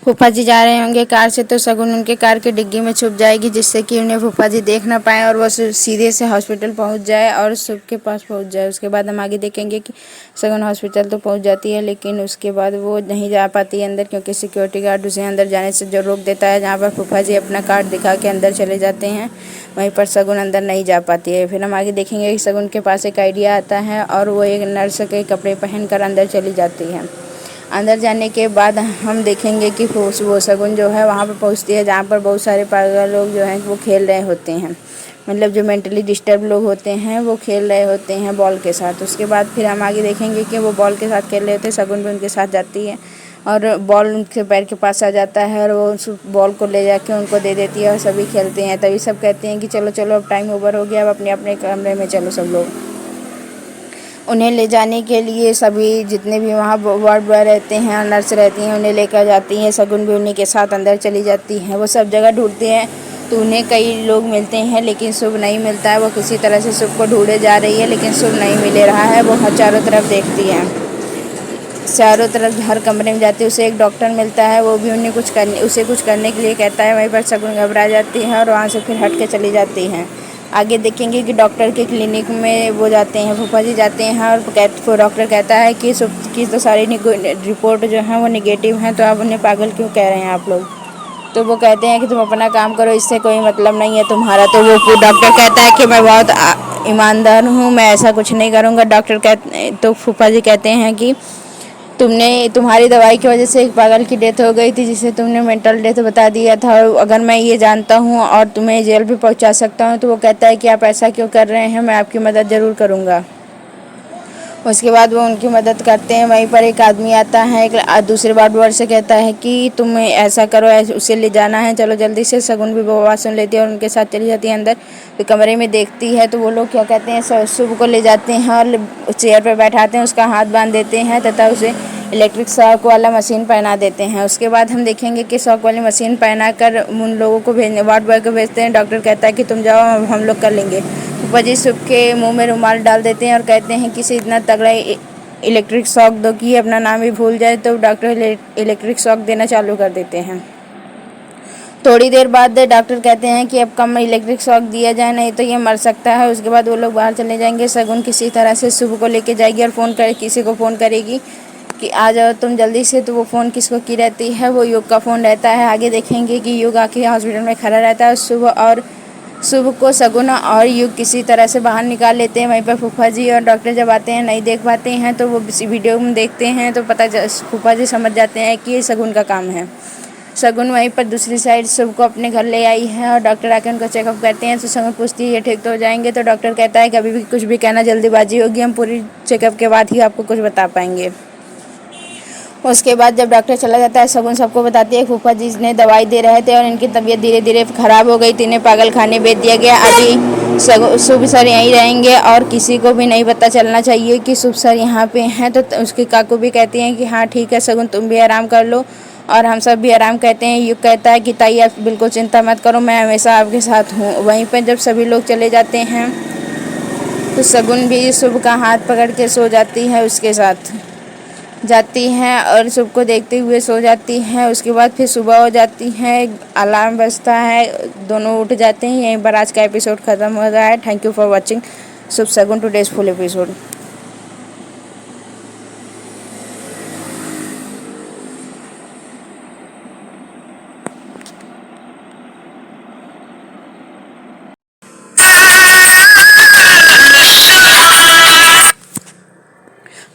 फूफा जी जा रहे होंगे कार से तो शगुन उनके कार की डिग्गी में छुप जाएगी, जिससे कि उन्हें फूफा जी देख ना पाए और वो सीधे से हॉस्पिटल पहुंच जाए और शुभ के पास पहुंच जाए। उसके बाद हम आगे देखेंगे कि शगुन हॉस्पिटल तो पहुंच जाती है, लेकिन उसके बाद वो नहीं जा पाती है अंदर, क्योंकि सिक्योरिटी गार्ड उसे अंदर जाने से जो रोक देता है। जहाँ पर फूफा जी अपना कार्ड दिखा के अंदर चले जाते हैं, वहीं पर शगुन अंदर नहीं जा पाती है। फिर हम आगे देखेंगे कि शगुन के पास एक आइडिया आता है और वो एक नर्स के कपड़े पहन कर अंदर चली जाती है। अंदर जाने के बाद हम देखेंगे कि वो शगुन जो है वहाँ पर पहुँचती है, जहाँ पर बहुत सारे पागल लोग जो हैं वो खेल रहे होते हैं, मतलब जो मेंटली डिस्टर्ब लोग होते हैं वो खेल रहे होते हैं बॉल के साथ। उसके बाद फिर हम आगे देखेंगे कि वो बॉल के साथ खेल रहे होते हैं, शगुन भी उनके साथ जाती है और बॉल उनके पैर के पास आ जाता है और वो उस बॉल को ले जाके उनको दे देती है और सभी खेलते हैं। तभी सब कहते हैं कि चलो चलो अब टाइम ओवर हो गया, अब अपने अपने कमरे में चलो सब लोग। उन्हें ले जाने के लिए सभी जितने भी वहाँ वार्ड बॉय रहते हैं और नर्स रहती हैं उन्हें लेकर जाती हैं। शगुन भी उन्हीं के साथ अंदर चली जाती हैं। वो सब जगह ढूंढते हैं तो उन्हें कई लोग मिलते हैं, लेकिन शुभ नहीं मिलता है। वो किसी तरह से शुभ को ढूंढे जा रही है, लेकिन शुभ नहीं मिल रहा है। वो चारों तरफ देखती है, चारों तरफ हर कमरे में जाती है। उसे एक डॉक्टर मिलता है, वो भी उसे कुछ करने के लिए कहता है। वहीं पर शगुन घबरा जाती है और वहाँ से फिर हट के चली जाती हैं। आगे देखेंगे कि डॉक्टर के क्लिनिक में वो जाते हैं, फूफा जी जाते हैं और डॉक्टर कहता है कि शुभ की तो सारी रिपोर्ट जो है वो निगेटिव हैं, तो आप उन्हें पागल क्यों कह रहे हैं आप लोग। तो वो कहते हैं कि तुम अपना काम करो, इससे कोई मतलब नहीं है तुम्हारा। तो वो डॉक्टर कहता है कि मैं बहुत ईमानदार हूँ, मैं ऐसा कुछ नहीं करूँगा। तो फूफा जी कहते हैं कि तुम्हारी दवाई की वजह से एक पागल की डेथ हो गई थी, जिसे तुमने मेंटल डेथ बता दिया था, और अगर मैं ये जानता हूँ और तुम्हें जेल भी पहुँचा सकता हूँ। तो वो कहता है कि आप ऐसा क्यों कर रहे हैं, मैं आपकी मदद ज़रूर करूँगा। उसके बाद वो उनकी मदद करते हैं। वहीं पर एक आदमी आता है, एक दूसरे वार्ड बॉय से कहता है कि तुम ऐसा करो, उसे ले जाना है, चलो जल्दी से। शगुन भी वो आवाज़ सुन लेती है और उनके साथ चली जाती है अंदर। तो कमरे में देखती है तो वो लोग क्या कहते हैं, शुभ को ले जाते हैं और चेयर पर बैठाते हैं, उसका हाथ बांध देते हैं तथा उसे इलेक्ट्रिक शॉक वाला मशीन पहना देते हैं। उसके बाद हम देखेंगे कि शॉक वाली मशीन पहना कर उन लोगों को वार्ड बॉय को भेजते हैं। डॉक्टर कहता है कि तुम जाओ, हम लोग कर लेंगे। फूफा जी शुभ के मुंह में रुमाल डाल देते हैं और कहते हैं कि इसे इतना तगड़ा इलेक्ट्रिक शॉक दो कि अपना नाम ही भूल जाए। तो डॉक्टर इलेक्ट्रिक शॉक देना चालू कर देते हैं। थोड़ी देर बाद डॉक्टर कहते हैं कि अब कम इलेक्ट्रिक शॉक दिया जाए, नहीं तो ये मर सकता है। उसके बाद वो लोग बाहर चले जाएंगे। शगुन किसी तरह से शुभ को लेके जाएगी और किसी को फ़ोन करेगी कि आ जाओ तुम जल्दी से। तो वो फ़ोन किसको की रहती है, वो युग का फ़ोन रहता है। आगे देखेंगे कि युग आके हॉस्पिटल में खड़ा रहता है। शुभ को शगुन और युग किसी तरह से बाहर निकाल लेते हैं। वहीं पर फूफा जी और डॉक्टर जब आते हैं नहीं देख पाते हैं, तो वो वीडियो में देखते हैं तो फूफा जी समझ जाते हैं कि ये शगुन का काम है। शगुन वहीं पर दूसरी साइड शुभ को अपने घर ले आई है और डॉक्टर आके उनका चेकअप करते हैं। तो शगुन पूछती है ये ठीक तो हो जाएंगे। तो डॉक्टर कहता है कि अभी भी कुछ भी कहना जल्दीबाजी होगी, हम पूरी चेकअप के बाद ही आपको कुछ बता पाएंगे। उसके बाद जब डॉक्टर चला जाता है, शगुन सबको बताती है फूफा जी ने दवाई दे रहे थे और इनकी तबीयत धीरे धीरे ख़राब हो गई थी, इन्हें पागल खाने भेज दिया गया। अभी शुभ सर यहीं रहेंगे और किसी को भी नहीं पता चलना चाहिए कि शुभ सर यहाँ पे हैं। तो उसके काकू भी कहती हैं कि हाँ ठीक है शगुन, तुम भी आराम कर लो और हम सब भी आराम कहते हैं। युग कहता है कि ताई आप बिल्कुल चिंता मत करो, मैं हमेशा आपके साथ हूँ। वहीं पर जब सभी लोग चले जाते हैं तो शगुन भी शुभ का हाथ पकड़ के सो जाती है, उसके साथ जाती हैं और शुभ को देखते हुए सो जाती हैं। उसके बाद फिर सुबह हो जाती है, अलार्म बजता है, दोनों उठ जाते हैं। यहीं पर आज का एपिसोड ख़त्म हो गया है। Thank you for watching Shubh Shagun today's full episode.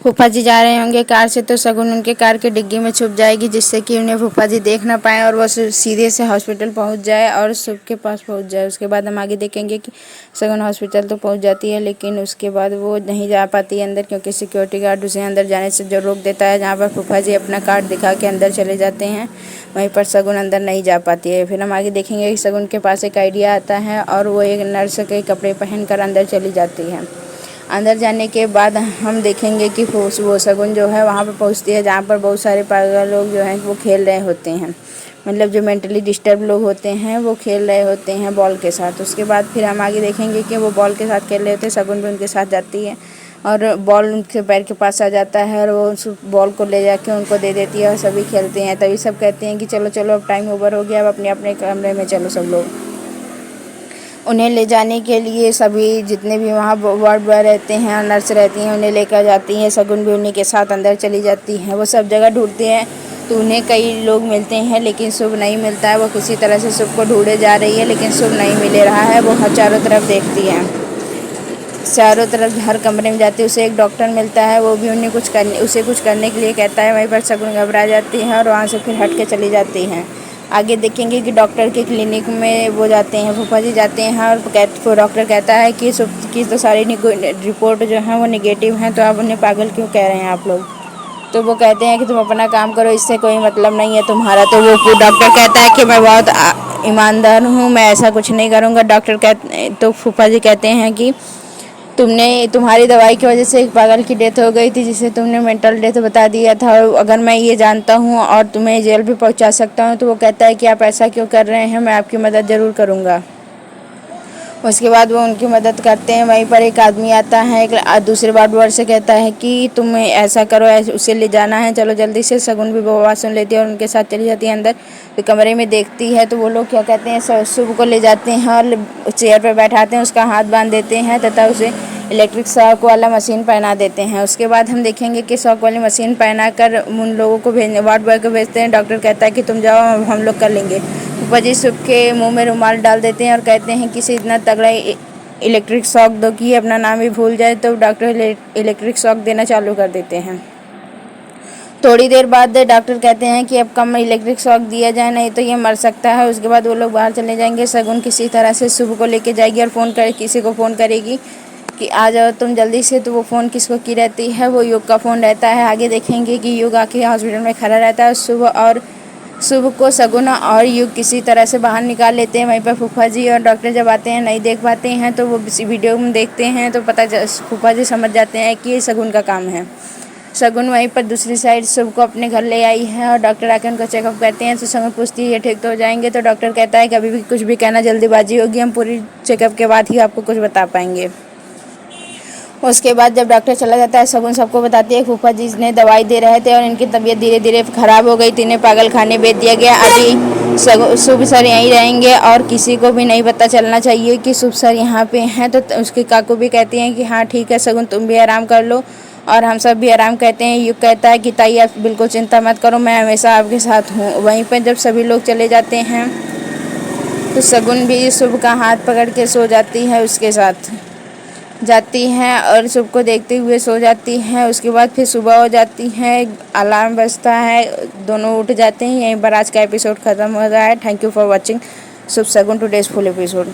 फूफा जी जा रहे होंगे कार से तो शगुन उनके कार की डिग्गी में छुप जाएगी, जिससे कि उन्हें फूफा जी देख ना पाए और वो सीधे से हॉस्पिटल पहुंच जाए और शुभ के पास पहुंच जाए। उसके बाद हम आगे देखेंगे कि शगुन हॉस्पिटल तो पहुंच जाती है, लेकिन उसके बाद वो नहीं जा पाती है अंदर, क्योंकि सिक्योरिटी गार्ड उसे अंदर जाने से जो रोक देता है। जहाँ पर फूफा जी अपना कार्ड दिखा के अंदर चले जाते हैं, वहीं पर शगुन अंदर नहीं जा पाती है। फिर हम आगे देखेंगे कि शगुन के पास एक आइडिया आता है और वो एक नर्स के कपड़े पहन कर अंदर चली जाती है। अंदर जाने के बाद हम देखेंगे कि वो शगुन जो है वहाँ पर पहुँचती है, जहाँ पर बहुत सारे पागल लोग जो हैं वो खेल रहे होते हैं, मतलब जो मेंटली डिस्टर्ब लोग होते हैं वो खेल रहे होते हैं बॉल के साथ। उसके बाद फिर हम आगे देखेंगे कि वो बॉल के साथ खेल रहे होते हैं। शगुन भी उनके साथ जाती है। और बॉल उनके पैर के पास आ जाता है और वो उस बॉल को ले जाके उनको दे देती है और सभी खेलते हैं। तभी सब कहते हैं कि चलो चलो अब टाइम ओवर हो गया, अब अपने अपने कमरे में चलो सब लोग। उन्हें ले जाने के लिए सभी जितने भी वहाँ वार्ड बॉय रहते हैं और नर्स रहती हैं उन्हें लेकर जाती हैं। शगुन भी उन्हीं के साथ अंदर चली जाती हैं। वो सब जगह ढूंढते हैं तो उन्हें कई लोग मिलते हैं लेकिन शुभ नहीं मिलता है। वो किसी तरह से शुभ को ढूंढे जा रही है लेकिन शुभ नहीं मिल रहा है। वो चारों तरफ देखती है, चारों तरफ हर कमरे में जाती है। उसे एक डॉक्टर मिलता है, वो भी उसे कुछ करने के लिए कहता है। वहीं पर शगुन घबरा जाती है और वहाँ से फिर हट के चली जाती हैं। आगे देखेंगे कि डॉक्टर के क्लिनिक में वो जाते हैं, फूफा जी जाते हैं और डॉक्टर कहता है कि की तो सारी रिपोर्ट जो है वो निगेटिव हैं, तो आप उन्हें पागल क्यों कह रहे हैं आप लोग। तो वो कहते हैं कि तुम अपना काम करो, इससे कोई मतलब नहीं है तुम्हारा। तो वो डॉक्टर कहता है कि मैं बहुत ईमानदार हूँ, मैं ऐसा कुछ नहीं करूँगा। तो फूफा जी कहते हैं कि तुम्हारी दवाई की वजह से एक पागल की डेथ हो गई थी जिसे तुमने मेंटल डेथ बता दिया था, और अगर मैं ये जानता हूँ और तुम्हें जेल भी पहुँचा सकता हूँ। तो वो कहता है कि आप ऐसा क्यों कर रहे हैं, मैं आपकी मदद ज़रूर करूँगा। उसके बाद वो उनकी मदद करते हैं। वहीं पर एक आदमी आता है, एक दूसरे वार्ड बॉय से कहता है कि तुम ऐसा करो, उसे ले जाना है, चलो जल्दी से। शगुन भी वो बात सुन लेती है और उनके साथ चली जाती है अंदर। तो कमरे में देखती है तो वो लोग क्या कहते हैं, शुभ को ले जाते हैं और चेयर पर बैठाते हैं, उसका हाथ बांध देते हैं तथा उसे इलेक्ट्रिक शॉक वाला मशीन पहना देते हैं। उसके बाद हम देखेंगे कि शॉक वाली मशीन पहना कर उन लोगों को वार्ड बॉय को भेजते हैं। डॉक्टर कहता है कि तुम जाओ, हम लोग कर लेंगे। फूफा जी शुभ के मुंह में रुमाल डाल देते हैं और कहते हैं कि इसे इतना तगड़ा इलेक्ट्रिक शॉक दो कि अपना नाम ही भूल जाए। तो डॉक्टर इलेक्ट्रिक शॉक देना चालू कर देते हैं। थोड़ी देर बाद डॉक्टर कहते हैं कि अब कम इलेक्ट्रिक शॉक दिया जाए, नहीं तो ये मर सकता है। उसके बाद वो लोग बाहर चले जाएंगे। शगुन किसी तरह से शुभ को लेके जाएगी और किसी को फ़ोन करेगी कि आ जाओ तुम जल्दी से। तो वो फ़ोन किसको की रहती है, वो युग का फ़ोन रहता है। आगे देखेंगे कि युग आके हॉस्पिटल में खड़ा रहता है। शुभ को शगुन और युग किसी तरह से बाहर निकाल लेते हैं। वहीं पर फूफा जी और डॉक्टर जब आते हैं नहीं देख पाते हैं, तो वो वीडियो में देखते हैं तो फूफा जी समझ जाते हैं कि ये शगुन का काम है। शगुन वहीं पर दूसरी साइड शुभ को अपने घर ले आई है और डॉक्टर आकर उनको चेकअप करते हैं। तो शगुन पूछती है ये ठीक तो हो जाएंगे। तो डॉक्टर कहता है कि अभी भी कुछ भी कहना जल्दीबाजी होगी, हम पूरी चेकअप के बाद ही आपको कुछ बता पाएंगे। उसके बाद जब डॉक्टर चला जाता है, शगुन सबको बताती है फूफा जी ने दवाई दे रहे थे और इनकी तबीयत धीरे धीरे ख़राब हो गई थी, इन्हें पागल खाने भेज दिया गया। अभी शुभ सर यहीं रहेंगे और किसी को भी नहीं पता चलना चाहिए कि शुभ सर यहाँ पे हैं। तो उसके काकू भी कहती हैं कि हाँ ठीक है शगुन, तुम भी आराम कर लो और हम सब भी आराम करते हैं। युग कहता है कि ताई आप बिल्कुल चिंता मत करो, मैं हमेशा आपके साथ हूँ। वहीं पर जब सभी लोग चले जाते हैं तो शगुन भी शुभ का हाथ पकड़ के सो जाती है, उसके साथ जाती हैं और शुभ को देखते हुए सो जाती हैं। उसके बाद फिर सुबह हो जाती है, अलार्म बजता है, दोनों उठ जाते हैं। यहीं पर आज का एपिसोड ख़त्म हो रहा है। Thank you for watching Shubh Shagun today's full episode.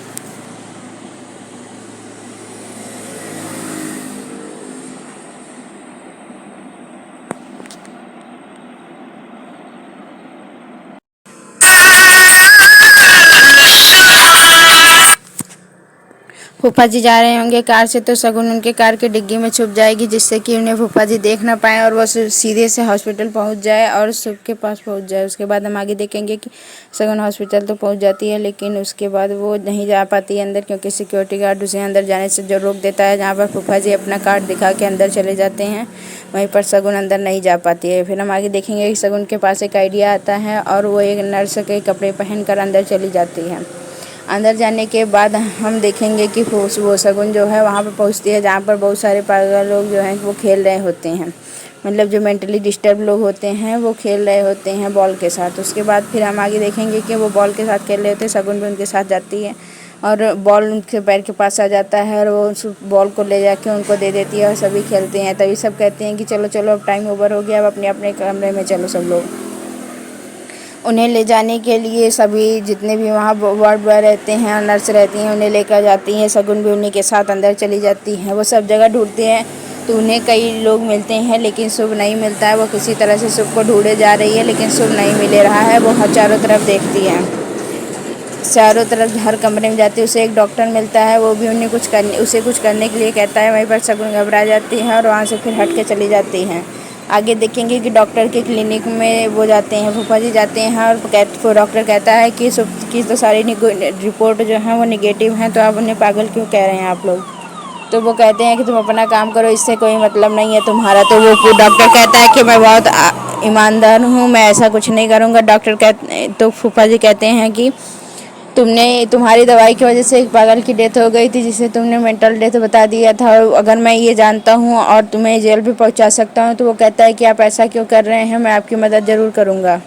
फूफा जी जा रहे होंगे कार से तो शगुन उनके कार की डिग्गी में छुप जाएगी जिससे कि उन्हें फूफा जी देख ना पाए और वो सीधे से हॉस्पिटल पहुंच जाए और शुभ के पास पहुंच जाए। उसके बाद हम आगे देखेंगे कि शगुन हॉस्पिटल तो पहुंच जाती है लेकिन उसके बाद वो नहीं जा पाती है अंदर, क्योंकि सिक्योरिटी गार्ड उसे अंदर जाने से जो रोक देता है। जहाँ पर फूफा जी अपना कार्ड दिखा के अंदर चले जाते हैं, वहीं पर शगुन अंदर नहीं जा पाती है। फिर हम आगे देखेंगे कि शगुन के पास एक आइडिया आता है और वो एक नर्स के कपड़े पहन कर अंदर चली जाती है। अंदर जाने के बाद हम देखेंगे कि वो शगुन जो है वहाँ पर पहुँचती है जहाँ पर बहुत सारे पागल लोग जो हैं वो खेल रहे होते हैं, मतलब जो मेंटली डिस्टर्ब लोग होते हैं वो खेल रहे होते हैं बॉल के साथ। उसके बाद फिर हम आगे देखेंगे कि वो बॉल के साथ खेल रहे होते हैं। शगुन भी उनके साथ जाती है और बॉल उनके पैर के पास आ जाता है और वो उस बॉल को ले जाके उनको दे देती है और सभी खेलते हैं। तभी सब कहते हैं कि चलो चलो अब टाइम ओवर हो गया, अब अपने अपने कमरे में चलो सब लोग। उन्हें ले जाने के लिए सभी जितने भी वहाँ वार्ड बॉय रहते हैं और नर्स रहती हैं उन्हें लेकर जाती हैं। शगुन भी उन्हीं के साथ अंदर चली जाती हैं। वो सब जगह ढूंढते हैं तो उन्हें कई लोग मिलते हैं लेकिन शुभ नहीं मिलता है। वो किसी तरह से शुभ को ढूंढे जा रही है लेकिन शुभ नहीं मिल रहा है। वो चारों तरफ देखती है, चारों तरफ हर कमरे में जाती है। उसे एक डॉक्टर मिलता है, वो भी उसे कुछ करने के लिए कहता है। वहीं पर शगुन घबरा जाती है और वहाँ से फिर हट के चली जाती हैं। आगे देखेंगे कि डॉक्टर के क्लिनिक में वो जाते हैं, फूफा जी जाते हैं और डॉक्टर कहता है कि की तो सारी रिपोर्ट जो है वो निगेटिव हैं, तो आप उन्हें पागल क्यों कह रहे हैं आप लोग। तो वो कहते हैं कि तुम अपना काम करो, इससे कोई मतलब नहीं है तुम्हारा। तो वो डॉक्टर कहता है कि मैं बहुत ईमानदार हूँ, मैं ऐसा कुछ नहीं करूँगा। तो फूफा जी कहते हैं कि तुम्हारी दवाई की वजह से एक पागल की डेथ हो गई थी, जिसे तुमने मेंटल डेथ बता दिया था, और अगर मैं ये जानता हूँ और तुम्हें जेल भी पहुँचा सकता हूँ। तो वो कहता है कि आप ऐसा क्यों कर रहे हैं, मैं आपकी मदद ज़रूर करूँगा।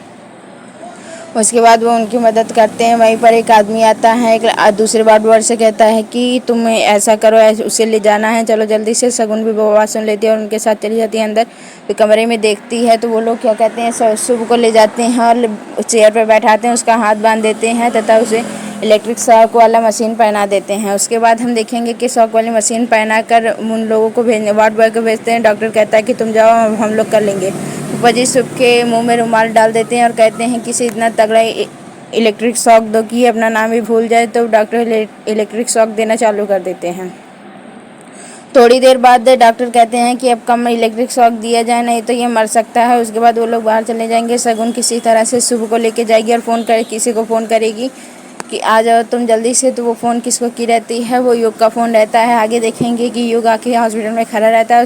उसके बाद वो उनकी मदद करते हैं। वहीं पर एक आदमी आता है, एक दूसरे वार्ड बॉय से कहता है कि तुम ऐसा करो, उसे ले जाना है, चलो जल्दी से। शगुन भी वो बात सुन लेती है और उनके साथ चली जाती है अंदर। फिर कमरे में देखती है तो वो लोग क्या कहते हैं, शुभ को ले जाते हैं और चेयर पर बैठाते हैं, उसका हाथ बांध देते हैं तथा उसे इलेक्ट्रिक शॉक वाला मशीन पहना देते हैं। उसके बाद हम देखेंगे कि शॉक वाली मशीन पहना कर उन लोगों को वार्ड बॉय को भेजते हैं। डॉक्टर कहता है कि तुम जाओ, हम लोग कर लेंगे। फूफा जी शुभ के मुंह में रुमाल डाल देते हैं और कहते हैं कि इसे इतना तगड़ा इलेक्ट्रिक शॉक दो कि अपना नाम ही भूल जाए। तो डॉक्टर इलेक्ट्रिक शॉक देना चालू कर देते हैं। थोड़ी देर बाद डॉक्टर कहते हैं कि अब कम इलेक्ट्रिक शॉक दिया जाए, नहीं तो ये मर सकता है। उसके बाद वो लोग बाहर चले जाएंगे। शगुन किसी तरह से शुभ को लेके जाएगी और किसी को फ़ोन करेगी कि आ जाओ तुम जल्दी से। तो वो फ़ोन किसको की रहती है, वो युग का फ़ोन रहता है। आगे देखेंगे कि युग आके हॉस्पिटल में खड़ा रहता है।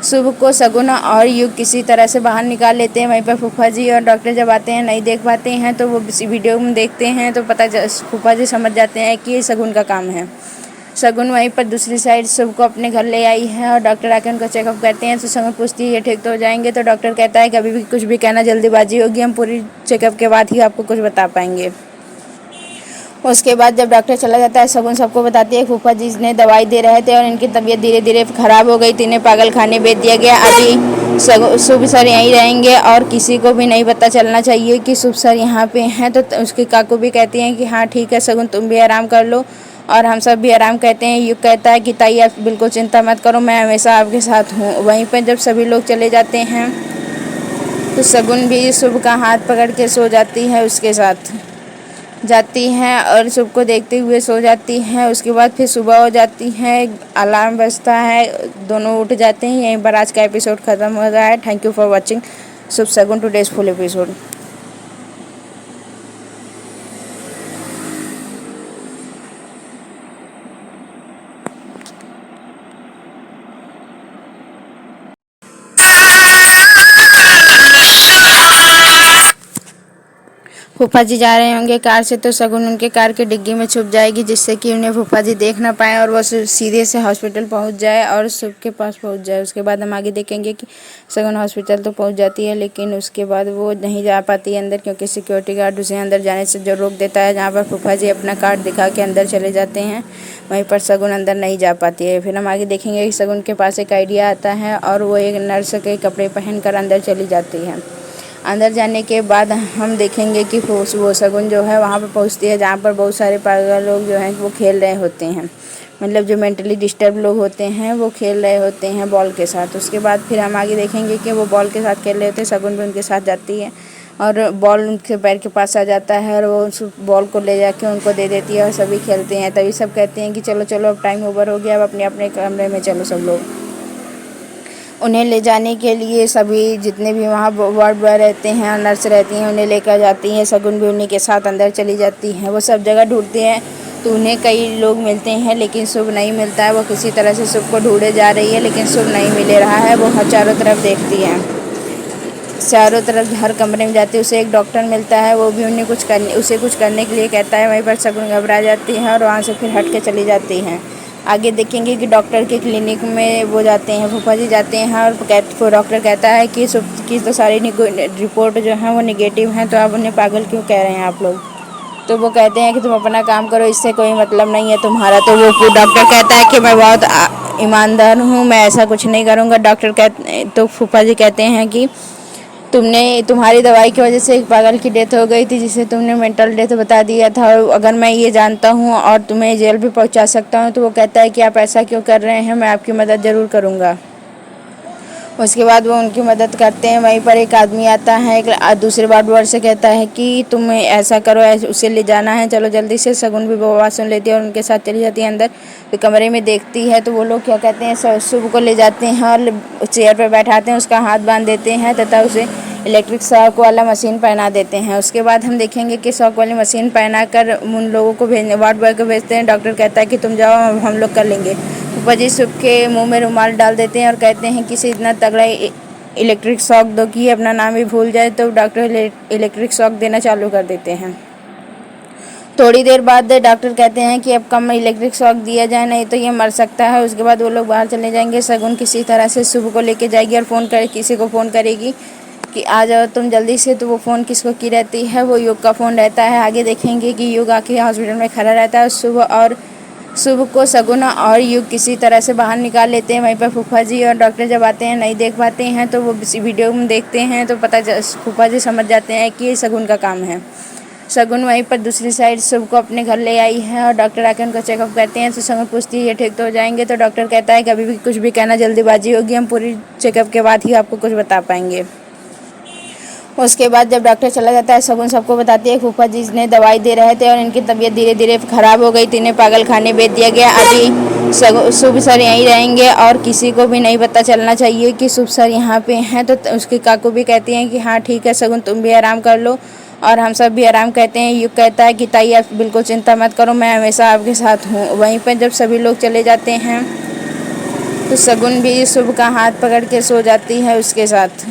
शुभ को शगुन और युग किसी तरह से बाहर निकाल लेते हैं। वहीं पर फूफा जी और डॉक्टर जब आते हैं नहीं देख पाते हैं, तो वो इसी वीडियो में देखते हैं तो फूफा जी समझ जाते हैं कि ये शगुन का काम है। शगुन वहीं पर दूसरी साइड शुभ को अपने घर ले आई है और डॉक्टर आकर उनका चेकअप करते हैं। तो शगुन पूछती है ये ठीक तो हो जाएंगे। तो डॉक्टर कहता है कि अभी भी कुछ भी कहना जल्दीबाजी होगी, हम पूरी चेकअप के बाद ही आपको कुछ बता पाएंगे। उसके बाद जब डॉक्टर चला जाता है, शगुन सबको बताती है फूफा जी ने दवाई दे रहे थे और इनकी तबीयत धीरे धीरे ख़राब हो गई थी, इन्हें पागल खाने भेज दिया गया। अभी शुभ सर यहीं रहेंगे और किसी को भी नहीं पता चलना चाहिए कि शुभ सर यहाँ पे हैं। तो उसकी काकू भी कहती हैं कि हाँ ठीक है शगुन, तुम भी आराम कर लो और हम सब भी आराम करते हैं। युग कहता है कि ताई आप बिल्कुल चिंता मत करो, मैं हमेशा आपके साथ हूँ। वहीं पर जब सभी लोग चले जाते हैं तो शगुन भी शुभ का हाथ पकड़ के सो जाती है, उसके साथ जाती हैं और शुभ को देखते हुए सो जाती हैं। उसके बाद फिर सुबह हो जाती है, अलार्म बजता है, दोनों उठ जाते हैं। यहीं पर आज का एपिसोड ख़त्म हो गया है। Thank you for watching Shubh Shagun today's full episode. फूफा जी जा रहे होंगे कार से, तो शगुन उनके कार की डिग्गी में छुप जाएगी, जिससे कि उन्हें फूफा जी देख ना पाए और वो सीधे से हॉस्पिटल पहुंच जाए और शुभ के पास पहुंच जाए। उसके बाद हम आगे देखेंगे कि शगुन हॉस्पिटल तो पहुंच जाती है, लेकिन उसके बाद वो नहीं जा पाती है अंदर, क्योंकि सिक्योरिटी गार्ड उसे अंदर जाने से जो रोक देता है। जहाँ पर फूफा जी अपना कार्ड दिखा के अंदर चले जाते हैं, वहीं पर शगुन अंदर नहीं जा पाती है। फिर हम आगे देखेंगे कि शगुन के पास एक आइडिया आता है और वो एक नर्स के कपड़े पहन कर अंदर चली जाती है। अंदर जाने के बाद हम देखेंगे कि वो शगुन जो है वहाँ पर पहुँचती है, जहाँ पर बहुत सारे पागल लोग जो हैं वो खेल रहे होते हैं, मतलब जो मेंटली डिस्टर्ब लोग होते हैं वो खेल रहे होते हैं बॉल के साथ। उसके बाद फिर हम आगे देखेंगे कि वो बॉल के साथ खेल रहे होते हैं। शगुन भी उनके साथ जाती है और बॉल उनके पैर के पास आ जाता है और वो उस बॉल को ले जाके उनको दे देती है और सभी खेलते हैं। तभी सब कहते हैं कि चलो चलो अब टाइम ओवर हो गया, अब अपने अपने कमरे में चलो सब लोग। उन्हें ले जाने के लिए सभी जितने भी वहाँ वार्ड बॉय रहते हैं और नर्स रहती हैं उन्हें लेकर जाती हैं। शगुन भी उन्हीं के साथ अंदर चली जाती हैं। वो सब जगह ढूंढते हैं तो उन्हें कई लोग मिलते हैं, लेकिन शुभ नहीं मिलता है। वो किसी तरह से शुभ को ढूंढे जा रही है, लेकिन शुभ नहीं मिल रहा है। वो हर चारों तरफ देखती है, चारों तरफ हर कमरे में जाती है। उसे एक डॉक्टर मिलता है, वो भी उसे कुछ करने के लिए कहता है। वहीं पर शगुन घबरा जाती है और वहाँ से फिर हट के चली जाती हैं। आगे देखेंगे कि डॉक्टर के क्लिनिक में वो जाते हैं, फूफा जी जाते हैं और डॉक्टर कहता है कि शुभ की तो सारी रिपोर्ट जो है वो निगेटिव हैं, तो आप उन्हें पागल क्यों कह रहे हैं आप लोग। तो वो कहते हैं कि तुम अपना काम करो, इससे कोई मतलब नहीं है तुम्हारा। तो वो डॉक्टर कहता है कि मैं बहुत ईमानदार हूँ, मैं ऐसा कुछ नहीं करूँगा। तो फूफा जी कहते हैं कि तुम्हारी दवाई की वजह से एक पागल की डेथ हो गई थी, जिसे तुमने मेंटल डेथ बता दिया था, और अगर मैं ये जानता हूँ और तुम्हें जेल भी पहुँचा सकता हूँ। तो वो कहता है कि आप ऐसा क्यों कर रहे हैं, मैं आपकी मदद ज़रूर करूँगा। उसके बाद वो उनकी मदद करते हैं। वहीं पर एक आदमी आता है, एक दूसरे वार्ड बॉय से कहता है कि तुम ऐसा करो, उसे ले जाना है, चलो जल्दी से। शगुन भी वो बात सुन लेती है और उनके साथ चली जाती है अंदर। फिर कमरे में देखती है तो वो लोग क्या कहते हैं, शुभ को ले जाते हैं और चेयर पर बैठाते हैं, उसका हाथ बांध देते हैं तथा उसे इलेक्ट्रिक शॉक वाला मशीन पहना देते हैं। उसके बाद हम देखेंगे कि शॉक वाली मशीन पहना कर उन लोगों को भेजने वार्ड बॉय को भेजते हैं। डॉक्टर कहता है कि तुम जाओ, हम लोग कर लेंगे। फूफा जी सबके मुंह में रुमाल डाल देते हैं और कहते हैं कि इसे इतना तगड़ा इलेक्ट्रिक शॉक दो कि अपना नाम ही भूल जाए। तो डॉक्टर इलेक्ट्रिक शॉक देना चालू कर देते हैं। थोड़ी देर बाद डॉक्टर कहते हैं कि अब कम इलेक्ट्रिक शॉक दिया जाए, नहीं तो ये मर सकता है। उसके बाद वो लोग बाहर चले जाएंगे। शगुन किसी तरह से शुभ को लेके जाएगी और किसी को फ़ोन करेगी कि आ जाओ तुम जल्दी से। तो वो फ़ोन किसको की रहती है, वो युग का फ़ोन रहता है। आगे देखेंगे कि युग आके हॉस्पिटल में खड़ा रहता है। शुभ को शगुन और युग किसी तरह से बाहर निकाल लेते हैं। वहीं पर फूफा जी और डॉक्टर जब आते हैं नहीं देख पाते हैं, तो वो वीडियो में देखते हैं तो फूफा जी समझ जाते हैं कि ये शगुन का काम है। शगुन वहीं पर दूसरी साइड शुभ को अपने घर ले आई है और डॉक्टर आके उनका चेकअप करते हैं। तो शगुन पूछती है ये ठीक तो हो जाएंगे। तो डॉक्टर कहता है कि अभी भी कुछ भी कहना जल्दीबाजी होगी, हम पूरी चेकअप के बाद ही आपको कुछ बता पाएंगे। उसके बाद जब डॉक्टर चला जाता है, शगुन सबको बताती है फूफा जी ने दवाई दे रहे थे और इनकी तबीयत धीरे धीरे ख़राब हो गई थी, इन्हें पागल खाने भेज दिया गया। अभी शुभ सर यहीं रहेंगे और किसी को भी नहीं पता चलना चाहिए कि शुभ सर यहाँ पे हैं। तो उसकी काकू भी कहती हैं कि हाँ ठीक है शगुन, तुम भी आराम कर लो और हम सब भी आराम कहते हैं। युग कहता है कि ताई आप बिल्कुल चिंता मत करो, मैं हमेशा आपके साथ हूँ। वहीं पर जब सभी लोग चले जाते हैं तो शगुन भी शुभ का हाथ पकड़ के सो जाती है, उसके साथ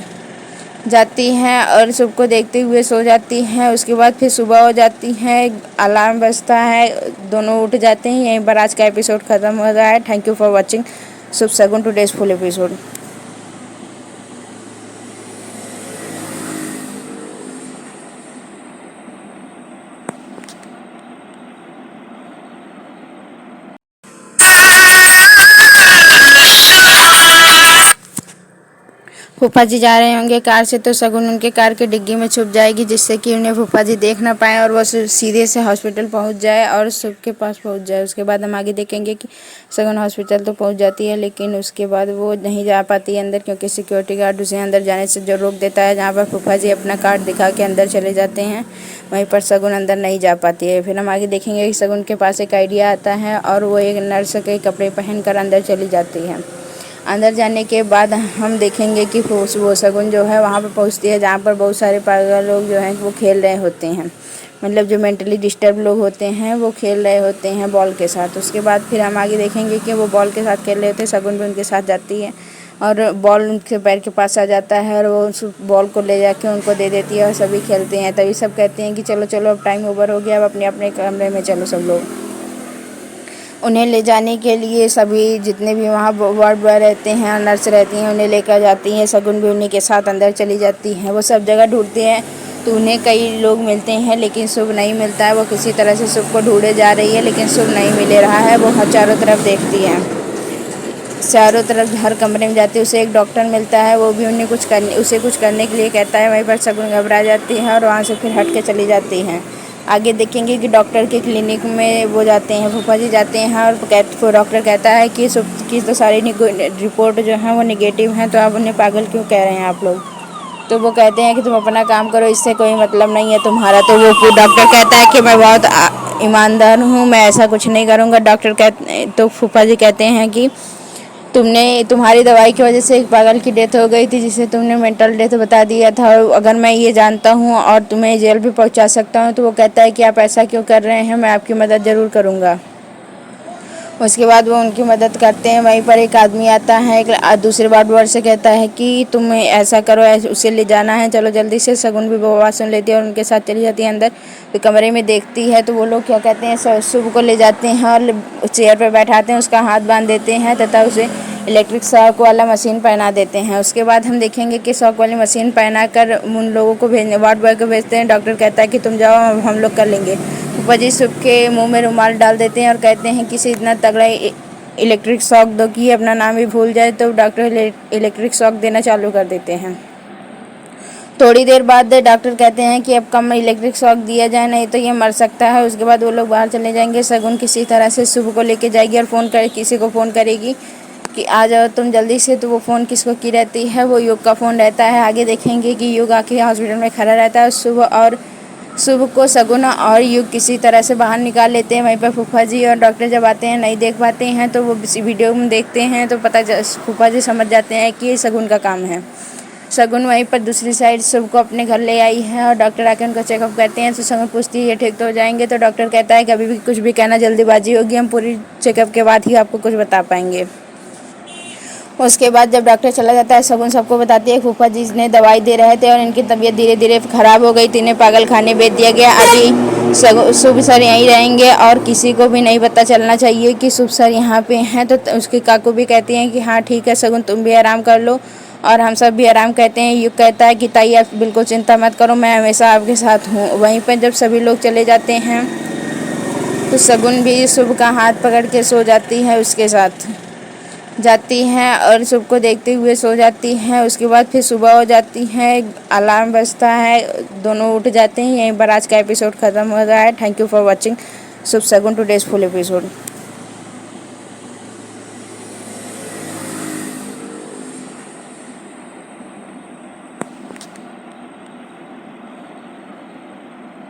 जाती हैं और शुभ को देखते हुए सो जाती हैं। उसके बाद फिर सुबह हो जाती है, अलार्म बजता है, दोनों उठ जाते हैं। यहीं पर आज का एपिसोड ख़त्म हो रहा है। Thank you for watching Shubh Shagun today's full episode. फूफा जी जा रहे होंगे कार से, तो शगुन उनके कार के डिग्गी में छुप जाएगी, जिससे कि उन्हें फूफा जी देख ना पाए और वो सीधे से हॉस्पिटल पहुंच जाए और शुभ के पास पहुंच जाए। उसके बाद हम आगे देखेंगे कि शगुन हॉस्पिटल तो पहुंच जाती है, लेकिन उसके बाद वो नहीं जा पाती है अंदर, क्योंकि सिक्योरिटी गार्ड उसे अंदर जाने से जो रोक देता है। जहाँ पर फूफा जी अपना कार्ड दिखा के अंदर चले जाते हैं, वहीं पर शगुन अंदर नहीं जा पाती है। फिर हम आगे देखेंगे कि शगुन के पास एक आइडिया आता है और वो एक नर्स के कपड़े पहन कर अंदर चली जाती है। अंदर जाने के बाद हम देखेंगे कि वो शगुन जो है वहाँ पर पहुँचती है, जहाँ पर बहुत सारे पागल लोग जो हैं वो खेल रहे होते हैं, मतलब जो मेंटली डिस्टर्ब लोग होते हैं वो खेल रहे होते हैं बॉल के साथ। उसके बाद फिर हम आगे देखेंगे कि वो बॉल के साथ खेल रहे होते हैं। शगुन भी उनके साथ जाती है और बॉल उनके पैर के पास आ जाता है और वो उस बॉल को ले जाके उनको दे देती है और सभी खेलते हैं। तभी सब कहते हैं कि चलो चलो अब टाइम ओवर हो गया, अब अपने अपने कमरे में चलो। सब लोग उन्हें ले जाने के लिए सभी जितने भी वहाँ वार्ड बॉय रहते हैं और नर्स रहती हैं उन्हें लेकर जाती हैं। शगुन भी उन्हीं के साथ अंदर चली जाती हैं। वो सब जगह ढूंढते हैं तो उन्हें कई लोग मिलते हैं, लेकिन शुभ नहीं मिलता है। वो किसी तरह से शुभ को ढूंढे जा रही है, लेकिन शुभ नहीं मिल रहा है। वो चारों तरफ देखती है, चारों तरफ हर कमरे में जाती है। उसे एक डॉक्टर मिलता है, वो भी उसे कुछ करने के लिए कहता है। वहीं पर शगुन घबरा जाती है और वहाँ से फिर हट के चली जाती हैं। आगे देखेंगे कि डॉक्टर के क्लिनिक में वो जाते हैं, फूफा जी जाते हैं और डॉक्टर कहता है कि शुभ की तो सारी रिपोर्ट जो है वो निगेटिव हैं, तो आप उन्हें पागल क्यों कह रहे हैं आप लोग। तो वो कहते हैं कि तुम अपना काम करो, इससे कोई मतलब नहीं है तुम्हारा। तो वो डॉक्टर कहता है कि मैं बहुत ईमानदार हूँ, मैं ऐसा कुछ नहीं करूँगा। तो फूफा जी कहते हैं कि तुम्हारी दवाई की वजह से एक पागल की डेथ हो गई थी, जिसे तुमने मेंटल डेथ बता दिया था। और अगर मैं ये जानता हूँ और तुम्हें जेल भी पहुँचा सकता हूँ। तो वो कहता है कि आप ऐसा क्यों कर रहे हैं, मैं आपकी मदद ज़रूर करूँगा। उसके बाद वो उनकी मदद करते हैं। वहीं पर एक आदमी आता है, एक दूसरे वार्ड बॉय से कहता है कि तुम ऐसा करो, उसे ले जाना है, चलो जल्दी से। शगुन भी वो बात सुन लेती है और उनके साथ चली जाती है अंदर। फिर कमरे में देखती है तो वो लोग क्या कहते हैं, शुभ को ले जाते हैं और चेयर पर बैठाते हैं, उसका हाथ बांध देते हैं तथा उसे इलेक्ट्रिक शॉक वाला मशीन पहना देते हैं। उसके बाद हम देखेंगे कि शॉक वाली मशीन पहना कर उन लोगों को वार्ड बॉय को भेजते हैं। डॉक्टर कहता है कि तुम जाओ, हम लोग कर लेंगे। फूफा जी सबके मुंह में रुमाल डाल देते हैं और कहते हैं कि इसे इतना तगड़ा इलेक्ट्रिक शॉक दो कि अपना नाम ही भूल जाए। तो डॉक्टर इलेक्ट्रिक शॉक देना चालू कर देते हैं। थोड़ी देर बाद डॉक्टर कहते हैं कि अब कम इलेक्ट्रिक शॉक दिया जाए, नहीं तो ये मर सकता है। उसके बाद वो लोग बाहर चले जाएंगे। शगुन किसी तरह से शुभ को लेके जाएगी और किसी को फ़ोन करेगी कि आ जाओ तुम जल्दी से। तो वो फ़ोन किसको की रहती है, वो युग का फ़ोन रहता है। आगे देखेंगे कि युग आके हॉस्पिटल में खड़ा रहता है। शुभ को शगुन और युग किसी तरह से बाहर निकाल लेते हैं। वहीं पर फूफा जी और डॉक्टर जब आते हैं नहीं देख पाते हैं, तो वो वीडियो में देखते हैं तो फूफा जी समझ जाते हैं कि ये शगुन का काम है। शगुन वहीं पर दूसरी साइड शुभ को अपने घर ले आई है और डॉक्टर आके उनको चेकअप करते हैं। तो शगुन पूछती है ये ठीक तो हो जाएंगे। तो डॉक्टर कहता है कि अभी भी कुछ भी कहना जल्दीबाजी होगी, हम पूरी चेकअप के बाद ही आपको कुछ बता पाएंगे। उसके बाद जब डॉक्टर चला जाता है, शगुन सबको बताती है फूफा जी ने दवाई दे रहे थे और इनकी तबीयत धीरे धीरे खराब हो गई थी, इन्हें पागल खाने भेज दिया गया। अभी शुभ सर यहीं रहेंगे और किसी को भी नहीं पता चलना चाहिए कि शुभ सर यहाँ पे हैं। तो उसकी काकू भी कहती हैं कि हाँ ठीक है शगुन, तुम भी आराम कर लो और हम सब भी आराम कहते हैं। युग कहता है कि ताई आप बिल्कुल चिंता मत करो, मैं हमेशा आपके साथ हूँ। वहीं पर जब सभी लोग चले जाते हैं तो शगुन भी शुभ का हाथ पकड़ के सो जाती है, उसके साथ जाती हैं और शुभ को देखते हुए सो जाती हैं। उसके बाद फिर सुबह हो जाती है, अलार्म बजता है, दोनों उठ जाते हैं। यहीं पर आज का एपिसोड ख़त्म हो रहा है। Thank you for watching Shubh Shagun today's full episode.